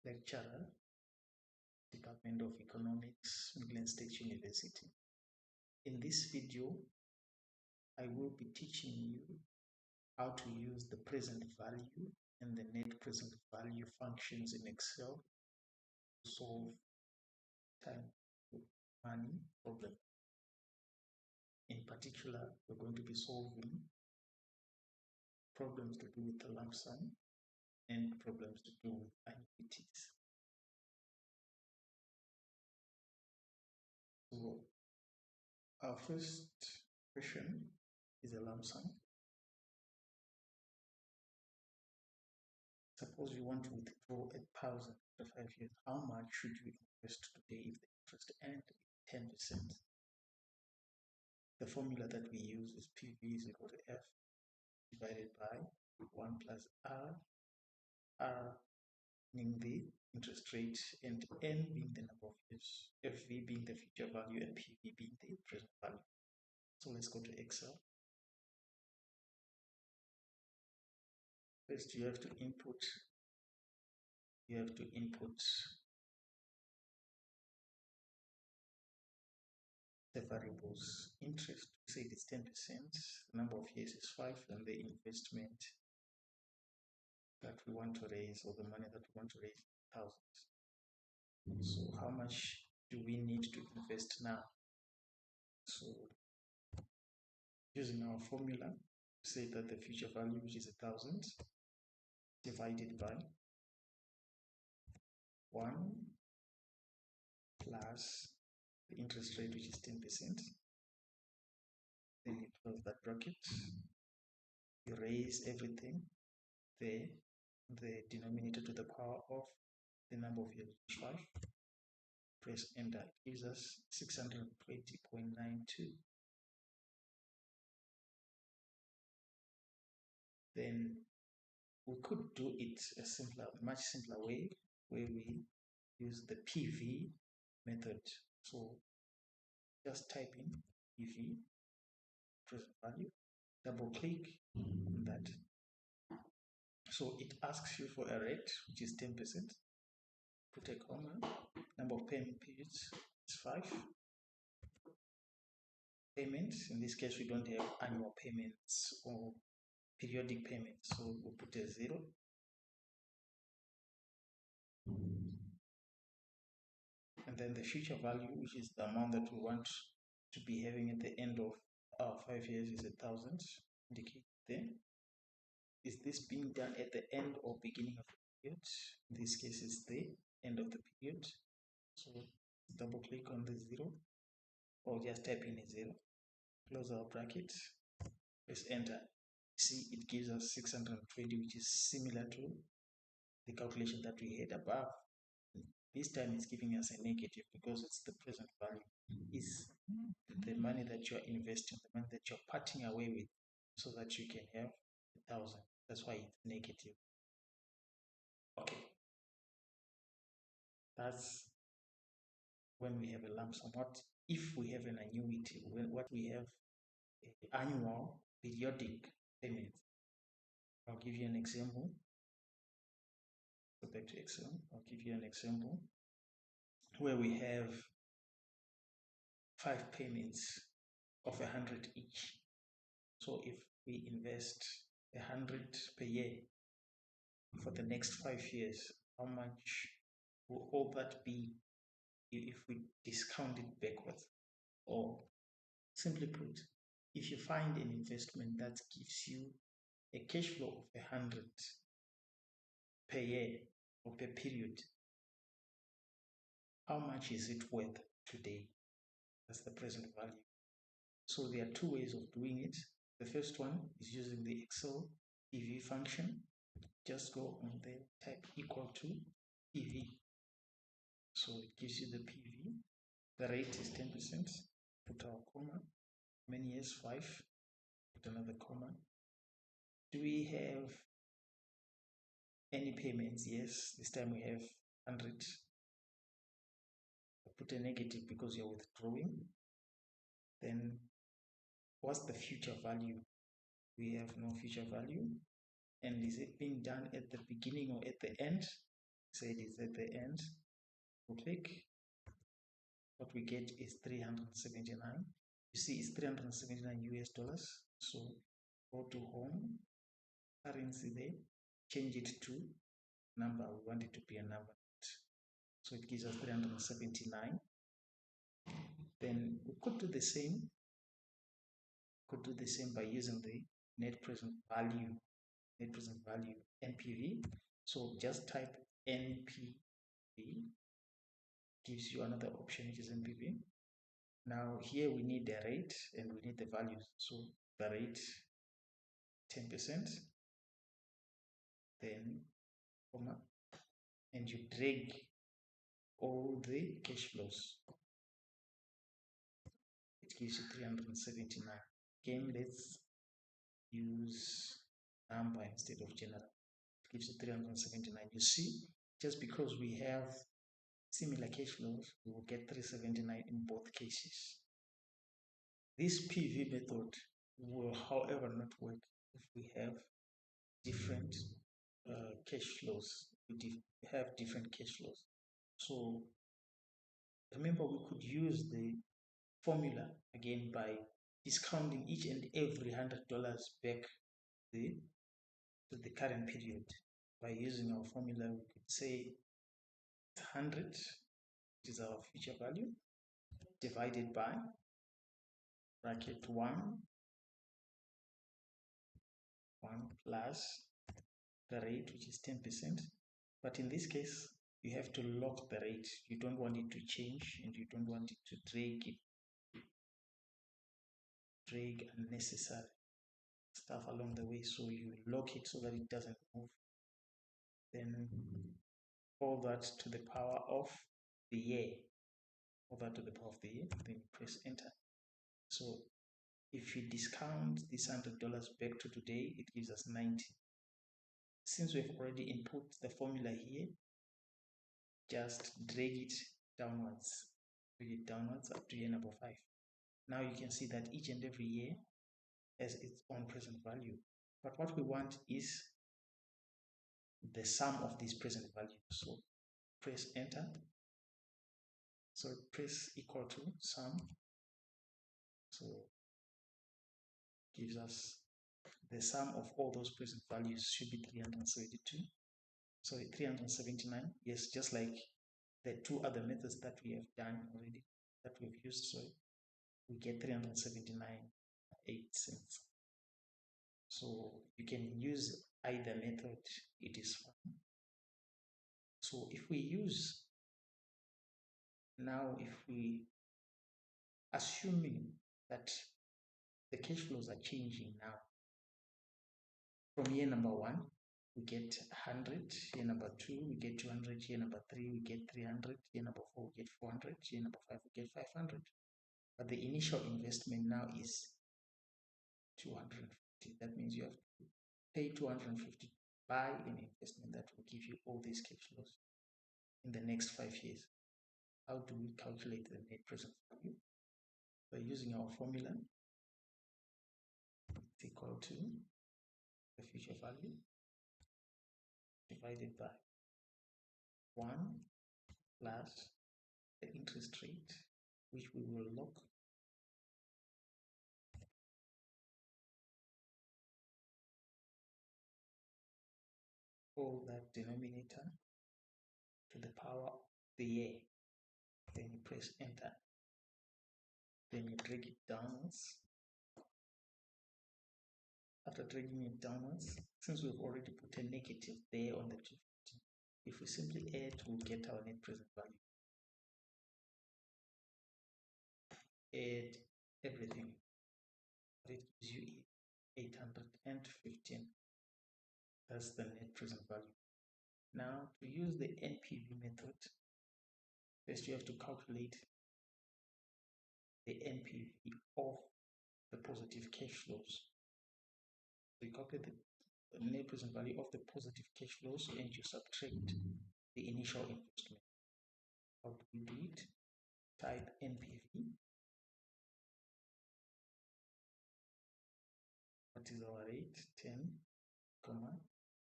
lecturer, Department of Economics, Midland State University. In this video, I will be teaching you how to use the present value and the net present value functions in Excel to solve time money problem. In particular, we're going to be solving problems to do with the lump sum and problems to do with annuities. So our first question is a lump sum. Suppose you want to withdraw 1,000 after 5 years. How much should you invest today if the interest end 10%? The formula that we use is PV is equal to F divided by 1 plus R being the interest rate, and N being the number of years, FV being the future value, and PV being the present value. So let's go to Excel. First, you have to input the variables. Interest, say it is 10%, the number of years is 5, and the investment that we want to raise, or the money that we want to raise, 1,000. So how much do we need to invest now? So using our formula, say that the future value, which is 1,000, divided by 1 plus the interest rate, which is 10%. Then you close that bracket. You raise everything there, the denominator to the power of the number of years, 5. Press enter. It gives us 620.92. Then we could do it a much simpler way, where we use the PV method. So just type in PV, present value, double click on that. So it asks you for a rate, which is 10%. Put a comma. Number of payment periods is 5. Payments, in this case we don't have annual payments or periodic payments, so we'll put a 0. And then the future value, which is the amount that we want to be having at the end of our 5 years, is 1,000. Indicate there. Is this being done at the end or beginning of the period? In this case, it's the end of the period. So double click on the 0, or just type in a 0. Close our bracket. Press enter. See, it gives us 620, which is similar to the calculation that we had above. This time it's giving us a negative because it's the present value. Is the money that you're investing, the money that you're parting away with, so that you can have 1,000. That's why it's negative. Okay. That's when we have a lump sum. What if we have an annuity? What we have annual periodic payments. I'll give you an example. Go back to Excel. I'll give you an example where we have 5 payments of 100 each. So if we invest 100 per year for the next 5 years, how much will all that be if we discount it backwards? Or simply put, if you find an investment that gives you a cash flow of 100 per year or per period, how much is it worth today? That's the present value. So there are 2 ways of doing it. The first one is using the Excel PV function. Just go on there, type equal to PV. So it gives you the PV. The rate is 10%. Put our comma. Many years? 5. Put another comma. Do we have any payments? Yes. This time we have 100. Put a negative because you're withdrawing. Then what's the future value? We have no future value. And is it being done at the beginning or at the end? said is at the end. We'll click. What we get is 379. You see, it's 379 US dollars. So go to home, currency there, change it to number. We want it to be a number. So it gives us 379. Then we could do the same. By using the net present value NPV. So just type NPV, gives you another option, which is NPV. Now here we need the rate and we need the values. So the rate 10%, then comma, and you drag all the cash flows. It gives you 379. Again, let's use number instead of general. It gives you 379. You see, just because we have similar cash flows, we will get 379 in both cases. This PV method will, however, not work if we have different cash flows. We have different cash flows. So remember, we could use the formula again by discounting each and every $100 back to the current period. By using our formula, we could say 100, which is our future value, divided by bracket 1 plus the rate, which is 10%. But in this case, you have to lock the rate. You don't want it to change, and you don't want it to drag unnecessary stuff along the way. So you lock it so that it doesn't move. Then all that to the power of the year. All that to the power of the year. Then you press enter. So if you discount this $100 back to today, it gives us 90. Since we've already input the formula here, just drag it downwards. Drag it downwards up to year number 5. Now you can see that each and every year has its own present value. But what we want is the sum of these present values. So press enter. So press equal to sum. So gives us the sum of all those present values should be 372. Sorry, 379. Yes, just like the two other methods that we have done already, that we've used. So we get 379.8 cents. So you can use either method, it is fine. So if we assuming that the cash flows are changing now, from year number 1, we get 100, year number 2, we get 200, year number 3, we get 300, year number 4, we get 400, year number 5, we get 500. But the initial investment now is 250. That means you have to pay 250 to buy an investment that will give you all these cash flows in the next 5 years. How do we calculate the net present value? By using our formula, it's equal to the future value divided by 1 plus the interest rate, which we will lock all that denominator to the power of the year. Then you press enter. Then you drag it downwards. After dragging it downwards, since we've already put a negative there on the 250, if we simply add, we'll get our net present value. Add everything. It gives you 815. That's the net present value. Now, to use the NPV method, first you have to calculate the NPV of the positive cash flows. So you calculate the net present value of the positive cash flows and you subtract the initial investment. How do we do it? Type NPV. What is our rate? 10,